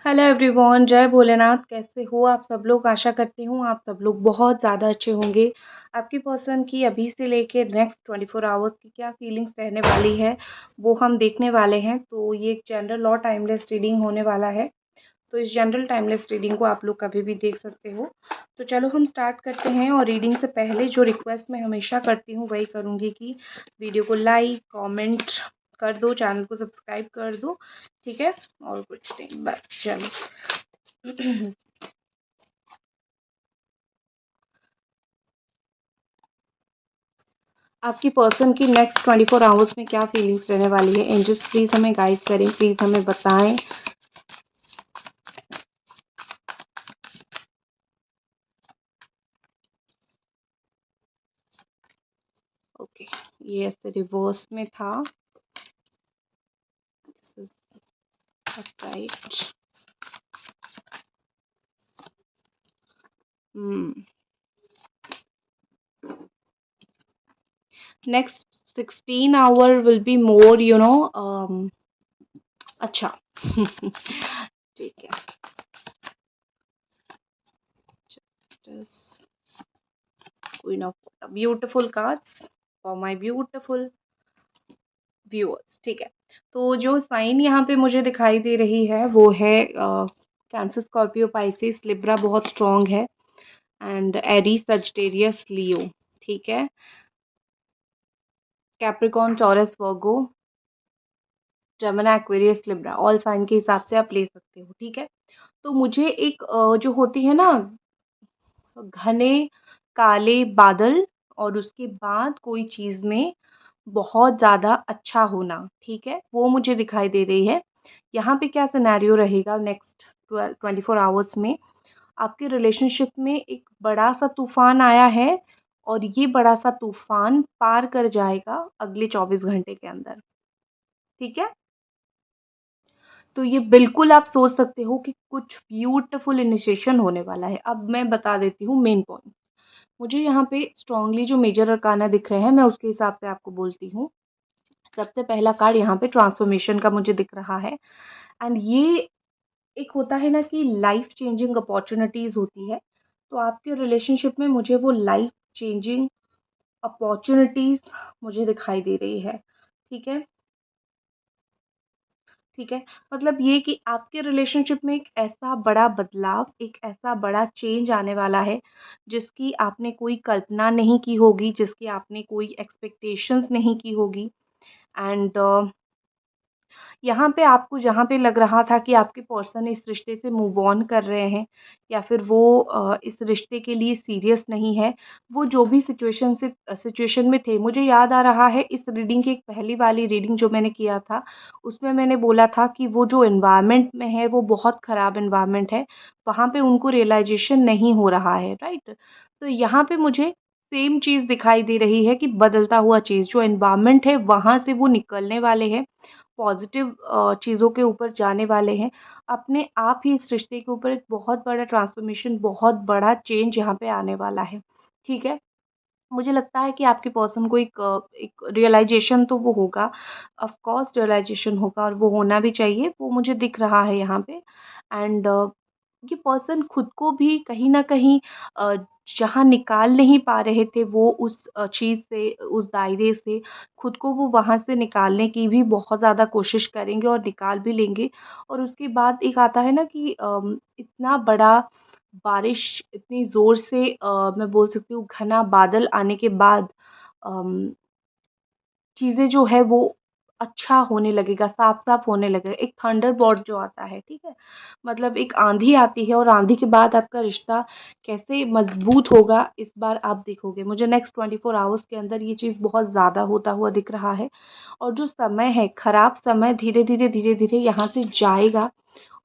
Hello everyone, जय भोलेनाथ। कैसे हो आप सब लोग? आशा करती हूँ आप सब लोग बहुत ज़्यादा अच्छे होंगे। आपकी पर्सन की अभी से लेके नेक्स्ट 24 आवर्स की क्या फीलिंग्स रहने वाली है वो हम देखने वाले हैं। तो ये एक जनरल और टाइमलेस रीडिंग होने वाला है। तो इस जनरल टाइमलेस रीडिंग को आप लोग कभी भी देख सकते हो। तो चलो हम स्टार्ट करते हैं। और रीडिंग से पहले जो रिक्वेस्ट मैं हमेशा करती हूँ वही करूँगी कि वीडियो को लाइक कमेंट कर दो, चैनल को सब्सक्राइब कर दो, ठीक है। और कुछ नहीं, बस चलो। आपकी पर्सन की नेक्स्ट 24 आवर्स में क्या फीलिंग्स रहने वाली है? एंजल्स प्लीज़ हमें गाइड करें, प्लीज़ हमें बताएं। ओके, ये ऐसे रिवर्स में था। Right. Next 16 hour will be more अच्छा। ठीक है। Queen of beautiful cards for my beautiful viewers, ठीक है। तो जो साइन यहाँ पे मुझे दिखाई दे रही है वो है कैंसर, स्कॉर्पियो, पाइसिस, लिब्रा बहुत स्ट्रॉन्ग है, एंड एरीज, सजिटेरियस, लियो, ठीक है। Capricorn, Taurus, Virgo, Gemini, Aquarius, Libra, all sign के हिसाब से आप ले सकते हो, ठीक है। तो मुझे एक जो होती है ना घने काले बादल, और उसके बाद कोई चीज़ में बहुत ज़्यादा अच्छा होना, ठीक है, वो मुझे दिखाई दे रही है। यहाँ पे क्या सिनेरियो रहेगा नेक्स्ट 24 आवर्स में? आपके रिलेशनशिप में एक बड़ा सा तूफान आया है, और ये बड़ा सा तूफान पार कर जाएगा अगले 24 घंटे के अंदर, ठीक है। तो ये बिल्कुल आप सोच सकते हो कि कुछ ब्यूटीफुल इनिशिएशन होने वाला है। अब मैं बता देती हूँ मेन पॉइंट। मुझे यहाँ पे स्ट्रांगली जो मेजर अरकाना दिख रहे हैं मैं उसके हिसाब से आपको बोलती हूँ। सबसे पहला कार्ड यहाँ पे ट्रांसफॉर्मेशन का मुझे दिख रहा है, एंड ये एक होता है ना कि लाइफ चेंजिंग अपॉर्चुनिटीज़ होती है। तो आपके रिलेशनशिप में मुझे वो लाइफ चेंजिंग अपॉर्चुनिटीज़ मुझे दिखाई दे रही है, ठीक है। ठीक है, मतलब ये कि आपके रिलेशनशिप में एक ऐसा बड़ा बदलाव, एक ऐसा बड़ा चेंज आने वाला है जिसकी आपने कोई कल्पना नहीं की होगी, जिसकी आपने कोई एक्सपेक्टेशंस नहीं की होगी। एंड यहाँ पे आपको जहाँ पे लग रहा था कि आपके पर्सन इस रिश्ते से मूव ऑन कर रहे हैं, या फिर वो इस रिश्ते के लिए सीरियस नहीं है, वो जो भी सिचुएशन में थे। मुझे याद आ रहा है इस रीडिंग की एक पहली वाली रीडिंग जो मैंने किया था, उसमें मैंने बोला था कि वो जो एनवायरनमेंट में है वो बहुत ख़राब एनवायरनमेंट है, वहाँ पे उनको रियलाइजेशन नहीं हो रहा है, राइट। तो यहाँ पे मुझे सेम चीज़ दिखाई दे रही है कि बदलता हुआ चीज़ जो एनवायरनमेंट है वहाँ से वो निकलने वाले हैं, पॉजिटिव चीज़ों के ऊपर जाने वाले हैं। अपने आप ही इस रिश्ते के ऊपर एक बहुत बड़ा ट्रांसफॉर्मेशन, बहुत बड़ा चेंज यहाँ पे आने वाला है, ठीक है। मुझे लगता है कि आपके पर्सन को एक रियलाइजेशन तो वो होगा, ऑफ कोर्स रियलाइजेशन होगा, और वो होना भी चाहिए, वो मुझे दिख रहा है यहाँ पे। एंड ये पर्सन खुद को भी कहीं न कहीं अ, जहाँ निकाल नहीं पा रहे थे वो उस चीज़ से, उस दायरे से, खुद को वो वहाँ से निकालने की भी बहुत ज़्यादा कोशिश करेंगे और निकाल भी लेंगे। और उसके बाद एक आता है ना कि इतना बड़ा बारिश, इतनी ज़ोर से मैं बोल सकती हूँ घना बादल आने के बाद अम, चीज़ें जो है वो अच्छा होने लगेगा, साफ-साफ होने लगेगा। एक थंडरबॉल्ट जो आता है, ठीक है? मतलब एक आँधी आती है और आँधी के बाद आपका रिश्ता कैसे मज़बूत होगा, इस बार आप देखोगे। मुझे नेक्स्ट 24 आवर्स के अंदर ये चीज़ बहुत ज़्यादा होता हुआ दिख रहा है। और जो समय है, खराब समय धीरे-धीरे, धीरे-धीरे यहाँ से जाएगा,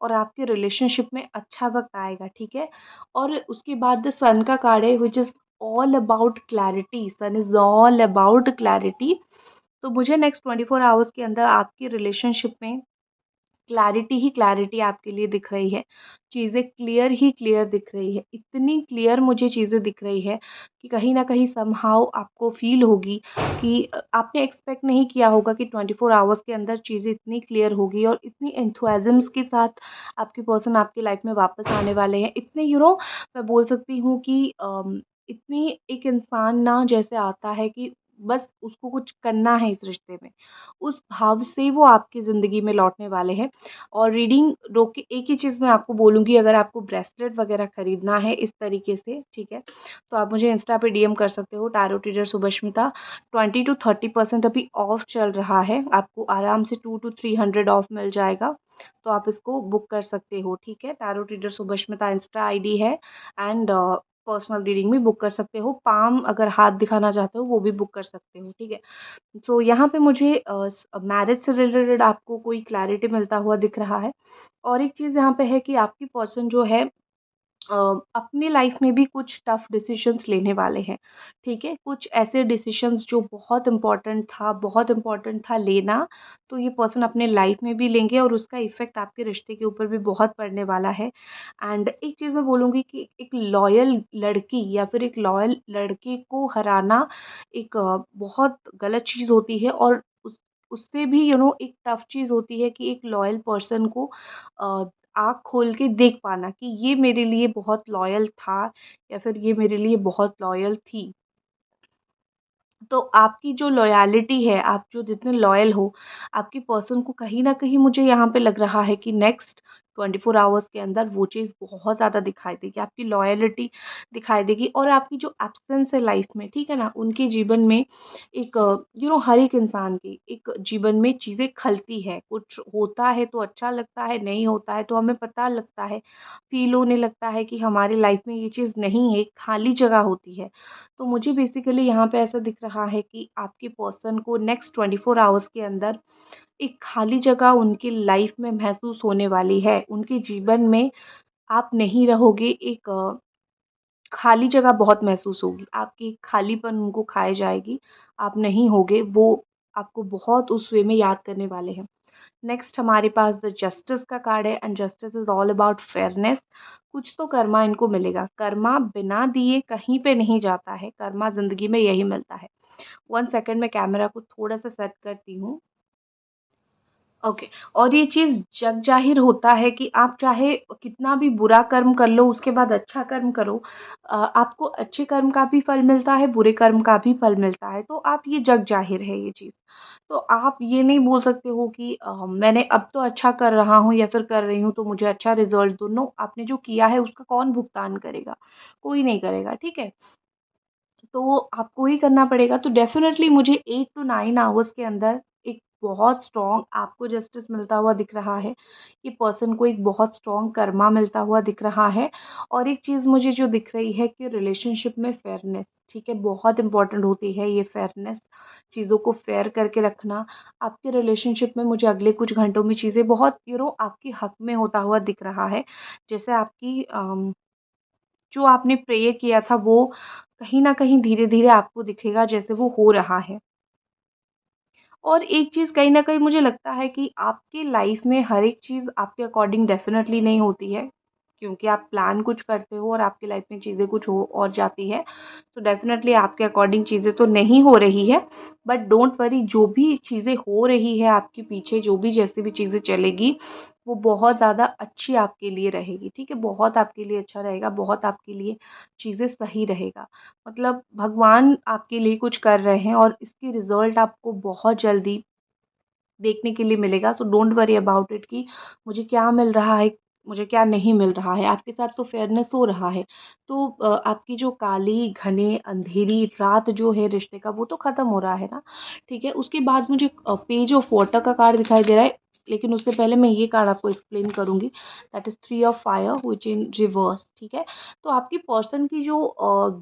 और आपके रिलेशनशिप में अच्छा वक़्त आएगा, ठीक है? और उसके बाद द सन का कार्ड है which is all about clarity, sun is all about clarity. तो मुझे नेक्स्ट 24 आवर्स के अंदर आपके रिलेशनशिप में क्लैरिटी ही क्लैरिटी आपके लिए दिख रही है, चीज़ें क्लियर ही क्लियर दिख रही है। इतनी क्लियर मुझे चीज़ें दिख रही है कि कहीं न कहीं समहाउ आपको फ़ील होगी कि आपने एक्सपेक्ट नहीं किया होगा कि 24 आवर्स के अंदर चीज़ें इतनी क्लियर होगी और इतनी एंथुसियाज़्म्स के साथ आपके पर्सन आपकी लाइफ़ में वापस आने वाले हैं। इतने मैं बोल सकती हूँ कि इतनी एक इंसान ना जैसे आता है कि बस उसको कुछ करना है इस रिश्ते में, उस भाव से वो आपकी ज़िंदगी में लौटने वाले हैं। और रीडिंग रोक के एक ही चीज़ मैं आपको बोलूँगी, अगर आपको ब्रेसलेट वगैरह खरीदना है इस तरीके से, ठीक है, तो आप मुझे इंस्टा पे डीएम कर सकते हो, टैरो टीचर सुभष्मिता। 20 to 30% अभी ऑफ चल रहा है, आपको आराम से 200 to 300 ऑफ मिल जाएगा, तो आप इसको बुक कर सकते हो, ठीक है। टैरो टीचर सुभष्मिता इंस्टा आईडी है। एंड पर्सनल रीडिंग भी बुक कर सकते हो, पाम अगर हाथ दिखाना चाहते हो वो भी बुक कर सकते हो, ठीक है। सो यहाँ पे मुझे मैरिज से रिलेटेड आपको कोई क्लैरिटी मिलता हुआ दिख रहा है। और एक चीज़ यहाँ पे है कि आपकी पर्सन जो है अ, अपनी लाइफ में भी कुछ टफ डिसीजंस लेने वाले हैं, ठीक है? कुछ ऐसे डिसीजंस जो बहुत इम्पोर्टेंट था लेना, तो ये पर्सन अपने लाइफ में भी लेंगे और उसका इफ़ेक्ट आपके रिश्ते के ऊपर भी बहुत पड़ने वाला है। एंड एक चीज़ मैं बोलूँगी कि एक लॉयल लड़की या फिर एक लॉयल लड़के को हराना एक बहुत गलत चीज़ होती है, और उससे भी एक टफ चीज़ होती है कि एक लॉयल पर्सन को अ, आँख खोल के देख पाना कि ये मेरे लिए बहुत लॉयल था या फिर ये मेरे लिए बहुत लॉयल थी। तो आपकी जो लॉयल्टी है, आप जो जितने लॉयल हो, आपकी पर्सन को कहीं न कहीं मुझे यहाँ पे लग रहा है कि नेक्स्ट 24 आवर्स के अंदर वो चीज़ बहुत ज़्यादा दिखाई देगी। आपकी लॉयल्टी दिखाई देगी और आपकी जो एब्सेंस है लाइफ़ में, ठीक है ना? उनके जीवन में एक हर एक इंसान के एक जीवन में चीज़ें खलती है। कुछ होता है तो अच्छा लगता है, नहीं होता है तो हमें पता लगता है, फ़ील होने लगता है कि हमारी लाइफ़ में ये चीज़ नहीं है, खाली जगह होती है। तो मुझे बेसिकली यहाँ पे ऐसा दिख रहा है कि आपके पर्सन को नेक्स्ट 24 आवर्स के अंदर एक खाली जगह उनकी लाइफ में महसूस होने वाली है। उनके जीवन में आप नहीं रहोगे, एक खाली जगह बहुत महसूस होगी। आपकी खालीपन उनको खाए जाएगी, आप नहीं होगे, वो आपको बहुत उस वे में याद करने वाले हैं। नेक्स्ट हमारे पास द जस्टिस का कार्ड है and justice is all about fairness. कुछ तो कर्मा इनको मिलेगा। कर्मा बिना दिए कहीं पे नहीं जाता है, कर्मा ज़िंदगी में यही मिलता है। 1 सेकंड मैं कैमरा को थोड़ा-सा सेट करती हूँ। ओके। और ये चीज़ जग ज़ाहिर होता है कि आप चाहे कितना भी बुरा कर्म कर लो, उसके बाद अच्छा कर्म करो, आपको अच्छे कर्म का भी फल मिलता है, बुरे कर्म का भी फल मिलता है। तो आप ये जग ज़ाहिर है ये चीज़। तो आप ये नहीं बोल सकते हो कि मैंने अब तो अच्छा कर रहा हूँ या फिर कर रही हूँ तो मुझे अच्छा रिज़ल्ट दो। नो, आपने जो किया है उसका कौन भुगतान करेगा? कोई नहीं करेगा, ठीक है? तो आपको ही करना पड़ेगा। तो डेफ़िनेटली मुझे 8 टू 9 आवर्स के अंदर एक बहुत स्ट्रॉन्ग आपको जस्टिस मिलता हुआ दिख रहा है। ये पर्सन को एक बहुत स्ट्रॉन्ग कर्मा मिलता हुआ दिख रहा है। और एक चीज़ मुझे जो दिख रही है कि रिलेशनशिप में फेयरनेस, ठीक है, बहुत इम्पोर्टेंट होती है ये फेयरनेस, चीज़ों को फेयर करके रखना। आपके रिलेशनशिप में मुझे अगले कुछ घंटों में चीज़ें बहुत आपके हक में होता हुआ दिख रहा है। जैसे आपकी जो आपने प्रे किया था वो कहीं न कहीं धीरे-धीरे आपको दिखेगा जैसे वो हो रहा है। और एक चीज़ कहीं न कहीं मुझे लगता है कि आपकी लाइफ़ में हर एक चीज़ आपके अकॉर्डिंग डेफ़िनेटली नहीं होती है, क्योंकि आप प्लान कुछ करते हो और आपकी लाइफ़ में चीज़ें कुछ हो और जाती है। तो डेफ़िनेटली आपके अकॉर्डिंग चीज़ें तो नहीं हो रही है, बट डोंट वरी, जो भी चीज़ें हो रही है आपके पीछे, जो भी जैसे भी चीज़ें चलेगी, वो बहुत ज़्यादा अच्छी आपके लिए रहेगी, ठीक है? बहुत आपके लिए अच्छा रहेगा, बहुत आपके लिए चीज़ें सही रहेगा। मतलब भगवान आपके लिए कुछ कर रहे हैं और इसकी रिज़ल्ट आपको बहुत जल्दी देखने के लिए मिलेगा। So don't worry about it कि मुझे क्या मिल रहा है, मुझे क्या नहीं मिल रहा है। आपके साथ तो फेयरनेस हो रहा है। तो आपकी जो काली, घने, अंधेरी रात जो है रिश्ते का, वो तो ख़त्म हो रहा है ना, ठीक है? उसके बाद मुझे पेज ऑफ वाटर का कार्ड दिखाई दे रहा है। लेकिन उससे पहले मैं ये कार्ड आपको एक्सप्लेन करूँगी। That is 3 of fire which in reverse, ठीक है? तो आपकी पर्सन की जो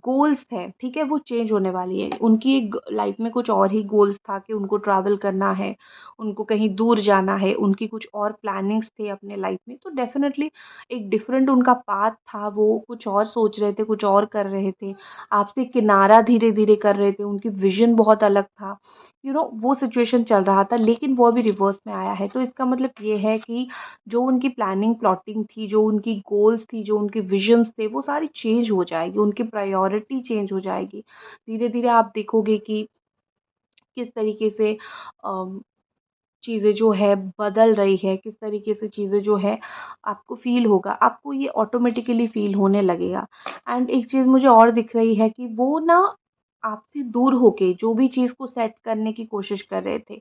गोल्स हैं, ठीक है? वो चेंज होने वाली है। उनकी एक लाइफ़ में कुछ और ही गोल्स था कि उनको ट्रैवल करना है, उनको कहीं दूर जाना है, उनकी कुछ और प्लानिंग्स थे अपने लाइफ में, तो डेफ़िनेटली एक डिफरेंट उनका पाथ था, वो कुछ और सोच रहे थे, कुछ और कर रहे थे, आपसे किनारा धीरे-धीरे कर रहे थे, उनकी विज़न बहुत अलग था। वो सिचुएशन चल रहा था, लेकिन वो अभी रिवर्स में आया है। तो इसका मतलब ये है कि जो उनकी प्लानिंग प्लॉटिंग थी, जो उनकी गोल्स थी, जो उनके विजन्स थे, वो सारी चेंज हो जाएगी, उनकी प्रायोरिटी चेंज हो जाएगी। धीरे धीरे आप देखोगे कि किस तरीके से चीज़ें जो है बदल रही है, किस तरीके से चीज़ें जो है आपको फ़ील होगा, आपको ये ऑटोमेटिकली फ़ील होने लगेगा। एंड एक चीज़ मुझे और दिख रही है कि वो ना आपसे दूर होके जो भी चीज़ को सेट करने की कोशिश कर रहे थे,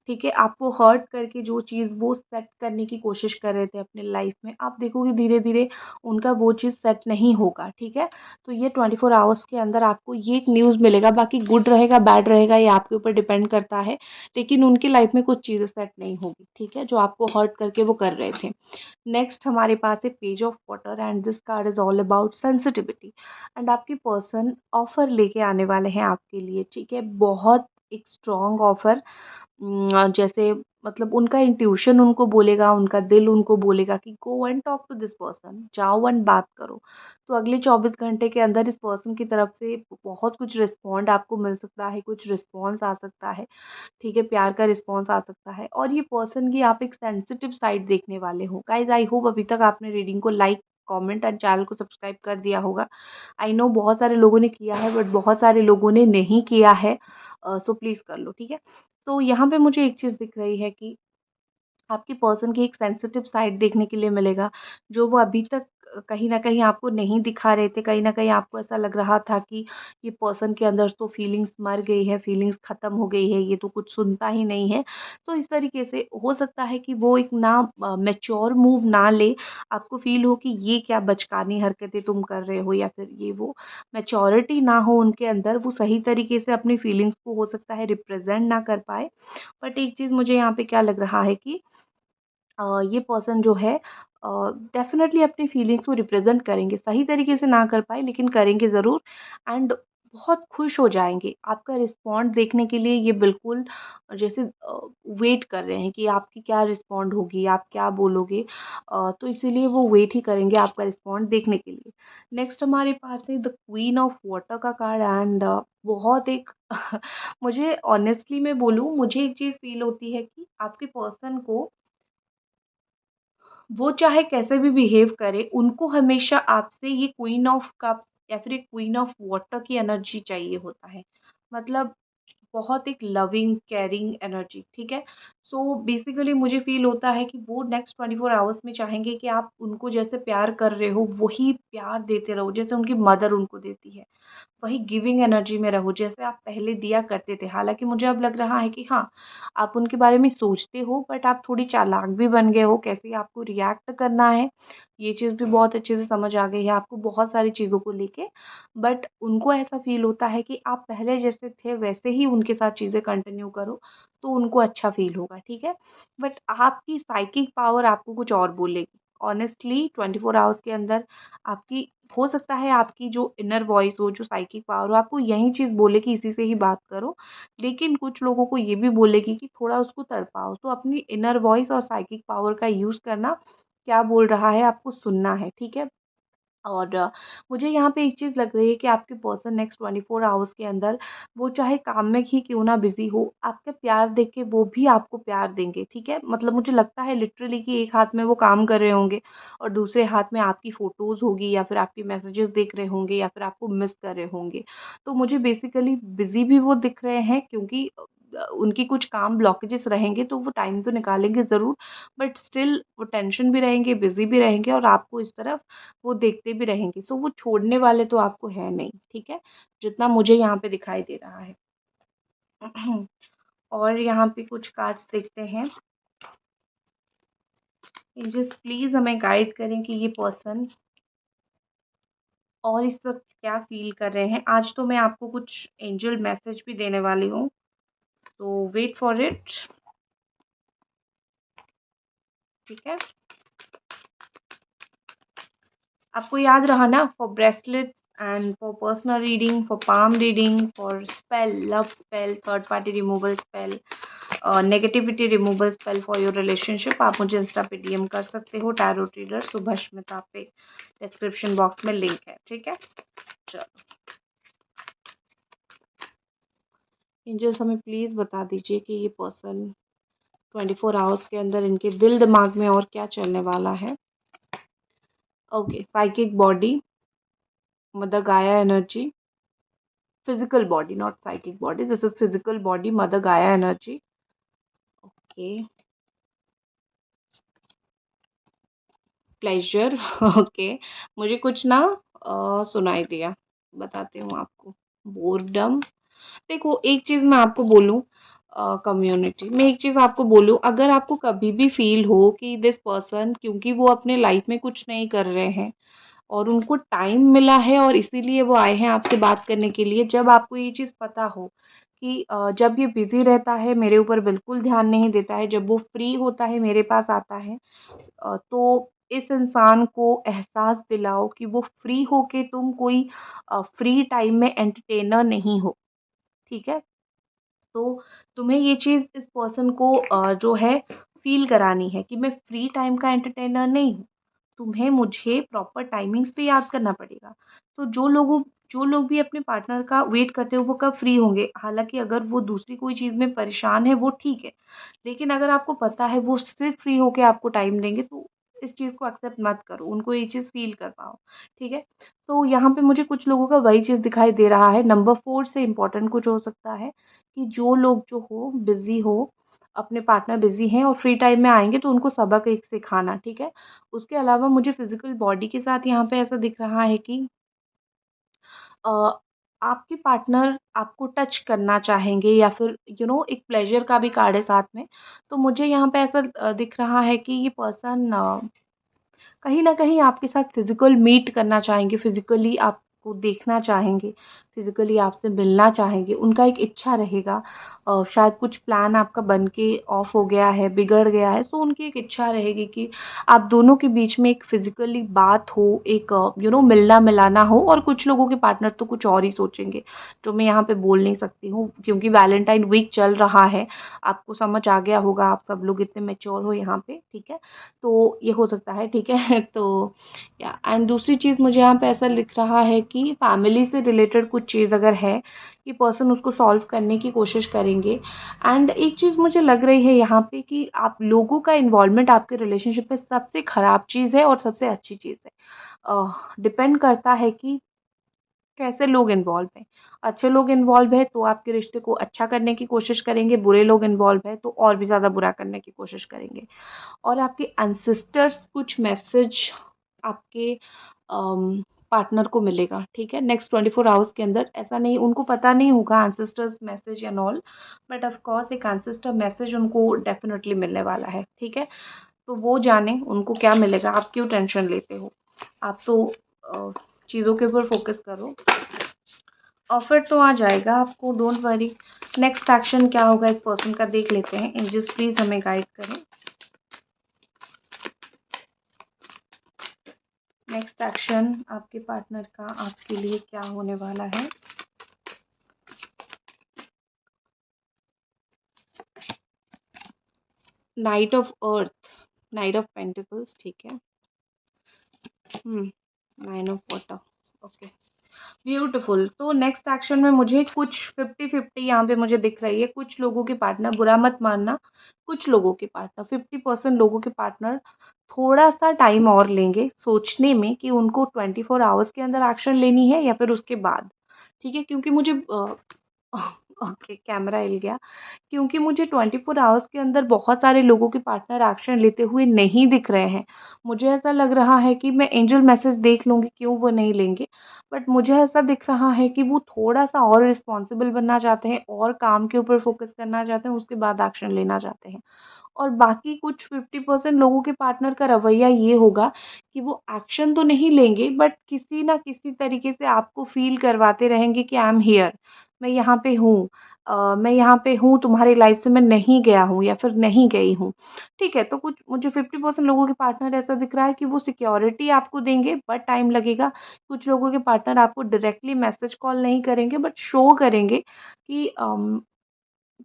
ठीक है? आपको हर्ट करके जो चीज़ वो सेट करने की कोशिश कर रहे थे अपनी लाइफ़ में, आप देखोगे धीरे-धीरे उनका वो चीज़ सेट नहीं होगा, ठीक है? तो ये 24 आवर्स के अंदर आपको ये एक न्यूज़ मिलेगा, बाकी गुड रहेगा, बैड रहेगा, ये आपके ऊपर डिपेंड करता है। लेकिन उनकी लाइफ में कुछ चीज़ें सेट नहीं होगी, ठीक है? जो आपको हर्ट करके वो कर रहे थे। नेक्स्ट हमारे पास है page of water and this card is all about sensitivity. And आपके पर्सन ऑफ़र लेके आने वाले हैं आपके लिए, ठीक है? बहुत एक स्ट्रॉन्ग ऑफ़र, जैसे मतलब उनका इंट्यूशन उनको बोलेगा, उनका दिल उनको बोलेगा कि go and talk to this person, जाओ एंड बात करो। तो अगले 24 घंटे के अंदर इस पर्सन की तरफ से बहुत कुछ रिस्पॉन्ड आपको मिल सकता है, कुछ रिस्पॉन्स आ सकता है, ठीक है? प्यार का रिस्पॉन्स आ सकता है और ये पर्सन की आप एक सेंसिटिव साइड देखने वाले हो। गाइज़ आई होप अभी तक आपने रीडिंग को लाइक, कमेंट एंड चैनल को सब्सक्राइब कर दिया होगा। आई नो बहुत सारे लोगों ने किया है बट बहुत सारे लोगों ने नहीं किया है। सो प्लीज़ कर लो, ठीक है? तो यहाँ पे मुझे एक चीज़ दिख रही है कि आपके पर्सन की एक सेंसिटिव साइड देखने के लिए मिलेगा, जो वो अभी तक कहीं न कहीं आपको नहीं दिखा रहे थे। कहीं न कहीं आपको ऐसा लग रहा था कि ये पर्सन के अंदर तो फीलिंग्स मर गई है, फीलिंग्स ख़त्म हो गई है, ये तो कुछ सुनता ही नहीं है। तो इस तरीके से हो सकता है कि वो एक ना मैच्योर मूव ना ले, आपको फ़ील हो कि ये क्या बचकानी हरकतें तुम कर रहे हो या फिर ये वो। मैच्योरिटी ना हो उनके अंदर, वो सही तरीके से अपनी फीलिंग्स को हो सकता है रिप्रेज़ेंट ना कर पाएँ। बट एक चीज़ मुझे यहाँ पे क्या लग रहा है कि ये पर्सन जो है डेफ़िनेटली अपनी फीलिंग्स को रिप्रेज़ेंट करेंगे। सही तरीके से ना कर पाए लेकिन करेंगे ज़रूर एंड बहुत खुश हो जाएँगे। आपका रिस्पॉन्ड देखने के लिए ये बिल्कुल जैसे वेट कर रहे हैं कि आपकी क्या रिस्पॉन्ड होगी, आप क्या बोलोगे। तो इसीलिए वो वेट ही करेंगे आपका रिस्पॉन्ड देखने के लिए। नेक्स्ट हमारे पास है द क्वीन ऑफ वाटर का कार्ड एंड बहुत एक मुझे ऑनेस्टली मैं बोलूँ, मुझे एक चीज़ फ़ील होती है कि आपके पर्सन को वो चाहे कैसे भी बिहेव करे, उनको हमेशा आपसे ये क्वीन ऑफ कप्स या फिर एक क्वीन ऑफ वाटर की एनर्जी चाहिए होता है। मतलब बहुत एक लविंग, केयरिंग एनर्जी, ठीक है? सो बेसिकली मुझे फ़ील होता है कि वो नेक्स्ट 24 आवर्स में चाहेंगे कि आप उनको जैसे प्यार कर रहे हो, वही प्यार देते रहो, जैसे उनकी मदर उनको देती है। वही गिविंग एनर्जी में रहो जैसे आप पहले दिया करते थे। हालाँकि मुझे अब लग रहा है कि हाँ, आप उनके बारे में सोचते हो बट आप थोड़ी चालाक भी बन गए हो, कैसे आपको रिएक्ट करना है, ये चीज़ भी बहुत अच्छे से समझ आ गई है आपको बहुत सारी चीज़ों को लेके। बट उनको ऐसा फ़ील होता है कि आप पहले जैसे थे वैसे ही उनके साथ चीज़ें कंटिन्यू करो, तो उनको अच्छा फ़ील होगा, ठीक है? बट आपकी साइकिक पावर आपको कुछ और बोलेगी। ऑनेस्टली 24 आवर्स के अंदर आपकी हो सकता है आपकी जो इनर वॉइस हो, जो साइकिक पावर हो, आपको यही चीज़ बोले कि इसी से ही बात करो। लेकिन कुछ लोगों को ये भी बोलेगी कि थोड़ा उसको तड़पाओ। तो अपनी इनर वॉइस और साइकिक पावर का यूज़ करना, क्या बोल रहा है आपको सुनना है, ठीक है? और मुझे यहाँ पे एक चीज़ लग रही है कि आपके पर्सन नेक्स्ट 24 आवर्स के अंदर वो चाहे काम में ही क्यों ना बिज़ी हो, आपका प्यार देख के वो भी आपको प्यार देंगे, ठीक है? मतलब मुझे लगता है लिटरली कि एक हाथ में वो काम कर रहे होंगे और दूसरे हाथ में आपकी फ़ोटोज़ होगी या फिर आपके मैसेजेस देख रहे होंगे या फिर आपको मिस कर रहे होंगे। तो मुझे बेसिकली बिज़ी भी वो दिख रहे हैं क्योंकि उनकी कुछ काम ब्लॉकेजेस रहेंगे तो वो टाइम तो निकालेंगे ज़रूर, बट स्टिल वो टेंशन भी रहेंगे, बिज़ी भी रहेंगे और आपको इस तरफ वो देखते भी रहेंगे। सो वो छोड़ने वाले तो आपको है नहीं, ठीक है? जितना मुझे यहाँ पे दिखाई दे रहा है। और यहाँ पे कुछ कार्ड्स देखते हैं। एंजल्स प्लीज़ हमें गाइड करें कि ये पर्सन और इस वक़्त क्या फ़ील कर रहे हैं। आज तो मैं आपको कुछ एंजल मैसेज भी देने वाली हूँ, तो वेट फॉर इट, ठीक है? आपको याद रहा ना, for bracelets and for personal reading, for palm reading, for spell, love spell, third party removal spell, negativity removal spell for your relationship, आप मुझे इंस्टा पे डीएम कर सकते हो। टैरो रीडर सुभश्मिता पे डिस्क्रिप्शन बॉक्स में लिंक है, ठीक है? चलो। एंजल्स हमें प्लीज़ बता दीजिए कि ये पर्सन 24 आवर्स के अंदर इनके दिल दिमाग में और क्या चलने वाला है। ओके, साइकिक बॉडी, मदर गाया energy, physical body, not psychic body, this is physical body, mother गाया एनर्जी। Okay, pleasure. ओके, मुझे कुछ ना सुनाई दिया, बताती हूँ आपको। बोर्डम। देखो, एक चीज़ मैं आपको बोलूँ, कम्युनिटी में एक चीज़ आपको बोलूँ, अगर आपको कभी भी फील हो कि दिस पर्सन, क्योंकि वो अपने लाइफ में कुछ नहीं कर रहे हैं और उनको टाइम मिला है और इसीलिए वो आए हैं आपसे बात करने के लिए, जब आपको ये चीज़ पता हो कि जब ये बिजी रहता है मेरे ऊपर बिल्कुल ध्यान नहीं देता है, जब वो फ्री होता है मेरे पास आता है, तो इस इंसान को एहसास दिलाओ कि वो फ्री होके तुम कोई फ्री टाइम में एंटरटेनर नहीं हो, ठीक है? तो तुम्हें ये चीज़ इस पर्सन को जो है फ़ील करानी है कि मैं फ्री टाइम का एंटरटेनर नहीं हूँ। तुम्हें मुझे प्रॉपर टाइमिंग्स पे याद करना पड़ेगा। तो जो लोग भी अपने पार्टनर का वेट करते हो वो कब फ्री होंगे? हालाँकि अगर वो दूसरी कोई चीज़ में परेशान है वो ठीक है। लेकिन अगर आपको पता है वो सिर्फ़ फ्री होके आपको टाइम देंगे, तो इस चीज़ को एक्सेप्ट मत करो। उनको ये चीज़ फ़ील कर पाओ, ठीक है? तो यहाँ पे मुझे कुछ लोगों का वही चीज़ दिखाई दे रहा है। नंबर 4 से इम्पोर्टेंट कुछ हो सकता है कि जो लोग जो हो बिज़ी हो, अपने पार्टनर बिज़ी हैं और फ्री टाइम में आएँगे तो उनको सबक एक सिखाना, ठीक है? उसके अलावा मुझे फिज़िकल बॉडी के साथ यहाँ पे ऐसा दिख रहा है कि अ, आपके पार्टनर आपको टच करना चाहेंगे या फिर एक प्लेज़र का भी कार्ड है साथ में। तो मुझे यहाँ पे ऐसा दिख रहा है कि ये पर्सन कहीं न कहीं आपके साथ फ़िज़िकल मीट करना चाहेंगे, फ़िज़िकली आपको देखना चाहेंगे, फ़िज़िकली आपसे मिलना चाहेंगे, उनका एक इच्छा रहेगा। शायद कुछ प्लान आपका बन के ऑफ हो गया है, बिगड़ गया है, सो उनकी एक इच्छा रहेगी कि आप दोनों के बीच में एक फ़िज़िकली बात हो, एक मिलना-मिलाना हो। और कुछ लोगों के पार्टनर तो कुछ और ही सोचेंगे, जो मैं यहाँ पे बोल नहीं सकती हूँ क्योंकि वैलेंटाइन वीक चल रहा है। आपको समझ आ गया होगा, आप सब लोग इतने मैच्योर हो यहाँ पे, ठीक है? तो ये हो सकता है, ठीक है? तो या एंड दूसरी चीज़ मुझे यहाँ पे ऐसा लिख रहा है कि फैमिली से रिलेटेड कुछ चीज़ अगर है, ये पर्सन उसको सॉल्व करने की कोशिश करेंगे। एंड एक चीज़ मुझे लग रही है यहाँ पे कि आप लोगों का इन्वॉल्वमेंट आपके रिलेशनशिप में सबसे ख़राब चीज़ है और सबसे अच्छी चीज़ है। डिपेंड करता है कि कैसे लोग इन्वॉल्व हैं। अच्छे लोग इन्वॉल्व हैं तो आपके रिश्ते को अच्छा करने की कोशिश करेंगे, बुरे लोग इन्वॉल्व हैं तो और भी ज़्यादा बुरा करने की कोशिश करेंगे। और आपके एंसेस्टर्स कुछ मैसेज आपके पार्टनर को मिलेगा, ठीक है? नेक्स्ट 24 आवर्स के अंदर, ऐसा नहीं उनको पता नहीं होगा ancestors message and all, but of course एक एंसेस्टर मैसेज उनको डेफ़िनेटली मिलने वाला है, ठीक है? तो वो जाने उनको क्या मिलेगा, आप क्यों टेंशन लेते हो? आप तो चीज़ों के ऊपर फ़ोकस करो। ऑफ़र तो आ जाएगा आपको, डोंट वरी। नेक्स्ट एक्शन क्या होगा इस पर्सन का देख लेते हैं। एंजल्स प्लीज़ हमें गाइड करें। नेक्स्ट एक्शन आपके पार्टनर का आपके लिए क्या होने वाला है? Night of earth, night of pentacles, ठीक है। Nine of water, okay, beautiful. तो नेक्स्ट एक्शन में मुझे कुछ 50-50 यहाँ पे मुझे दिख रही है। कुछ लोगों के पार्टनर, बुरा मत मानना, कुछ लोगों के पार्टनर, 50% लोगों के पार्टनर थोड़ा सा टाइम और लेंगे सोचने में कि उनको 24 आवर्स के अंदर एक्शन लेनी है या फिर उसके बाद, ठीक है? क्योंकि मुझे ओके, कैमरा हिल गया। क्योंकि मुझे 24 आवर्स के अंदर बहुत सारे लोगों के पार्टनर एक्शन लेते हुए नहीं दिख रहे हैं। मुझे ऐसा लग रहा है कि मैं एंजल मैसेज देख लूँगी क्यों वो नहीं लेंगे, बट मुझे ऐसा दिख रहा है कि वो थोड़ा-सा और रिस्पॉन्सिबल बनना चाहते हैं और काम के ऊपर फ़ोकस करना चाहते हैं, उसके बाद एक्शन लेना चाहते हैं। और बाकी कुछ 50% लोगों के पार्टनर का रवैया ये होगा कि वो एक्शन तो नहीं लेंगे बट किसी न किसी तरीके से आपको फ़ील करवाते रहेंगे कि आई एम हियर, मैं यहाँ पे हूँ, मैं यहाँ पे हूँ, तुम्हारी लाइफ़ से मैं नहीं गया हूँ या फिर नहीं गई हूँ। ठीक है, तो कुछ मुझे 50% लोगों के पार्टनर ऐसा दिख रहा है कि वो सिक्योरिटी आपको देंगे बट टाइम लगेगा। कुछ लोगों के पार्टनर आपको डायरेक्टली मैसेज कॉल नहीं करेंगे बट शो करेंगे कि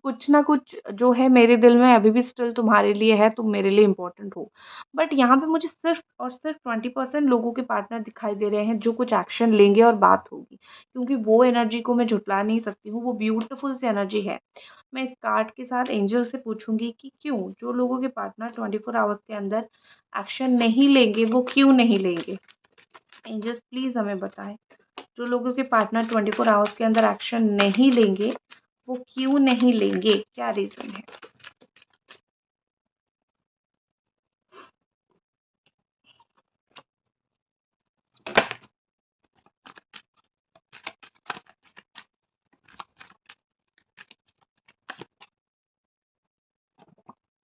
कुछ ना कुछ जो है मेरे दिल में अभी भी स्टिल तुम्हारे लिए है, तुम मेरे लिए इम्पोर्टेंट हो। बट यहाँ पे मुझे सिर्फ़ और सिर्फ़ 20% लोगों के पार्टनर दिखाई दे रहे हैं जो कुछ एक्शन लेंगे और बात होगी। क्योंकि वो एनर्जी को मैं झुठला नहीं सकती हूँ, वो ब्यूटीफुल सी एनर्जी है। मैं इस कार्ड के साथ एंजल से पूछूँगी कि क्यों? जो लोगों के पार्टनर 24 आवर्स के अंदर एक्शन नहीं लेंगे, वो क्यों नहीं लेंगे? एंजल्स प्लीज़ हमें बताएँ। जो लोगों के पार्टनर 24 आवर्स के अंदर एक्शन नहीं लेंगे, वो क्यों नहीं लेंगे? क्या रीज़न है?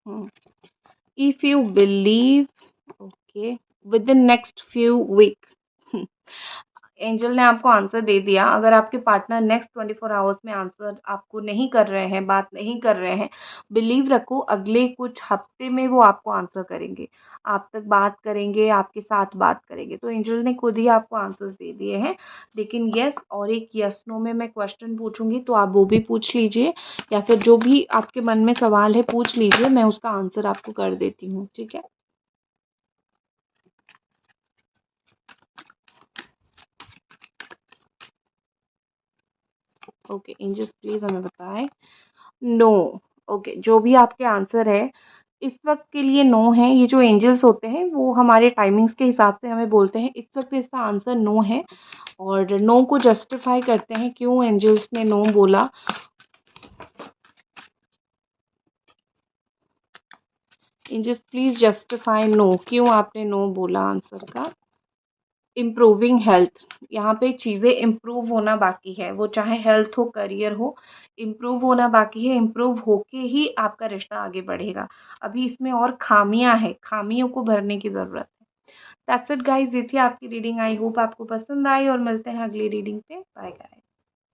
Hmm. If you believe, okay, within next few week. Angel ने आपको आंसर दे दिया। अगर आपके पार्टनर नेक्स्ट 24 आवर्स में आंसर आपको नहीं कर रहे हैं, बात नहीं कर रहे हैं, बिलीव रखो अगले कुछ हफ्ते में वो आपको आंसर करेंगे। आप तक बात करेंगे, आपके साथ बात करेंगे। तो एंजल ने खुद ही आपको आंसर्स दे दिए हैं। लेकिन येस और एक यस नो में मैं क्वेश्चन पूछूंगी, तो आप वो भी पूछ लीजिए, या फिर जो भी आपके मन में सवाल है पूछ लीजिए, मैं उसका आंसर आपको कर देती हूँ। ठीक है? ओके एंजल्स प्लीज़ हमें बताएं। नो। ओके, जो भी आपके आंसर है इस वक्त के लिए नो है। ये जो एंजल्स होते हैं वो हमारे टाइमिंग्स के हिसाब से हमें बोलते हैं। इस वक्त इसका आंसर नो है, और नो को जस्टिफाई करते हैं क्यों एंजल्स ने नो बोला। एंजल्स प्लीज जस्टिफाई नो, क्यों आपने नो बोला आंसर का। इम्प्रूविंग हेल्थ, यहाँ पे चीज़ें इम्प्रूव होना बाकी है, वो चाहे हेल्थ हो, करियर हो, इम्प्रूव होना बाकी है। इम्प्रूव होके ही आपका रिश्ता आगे बढ़ेगा। अभी इसमें और खामियां हैं, खामियों को भरने की ज़रूरत है। दैट्स इट गाइस, ये थी आपकी रीडिंग। आई होप आपको पसंद आई, और मिलते हैं अगली रीडिंग पे। Bye guys.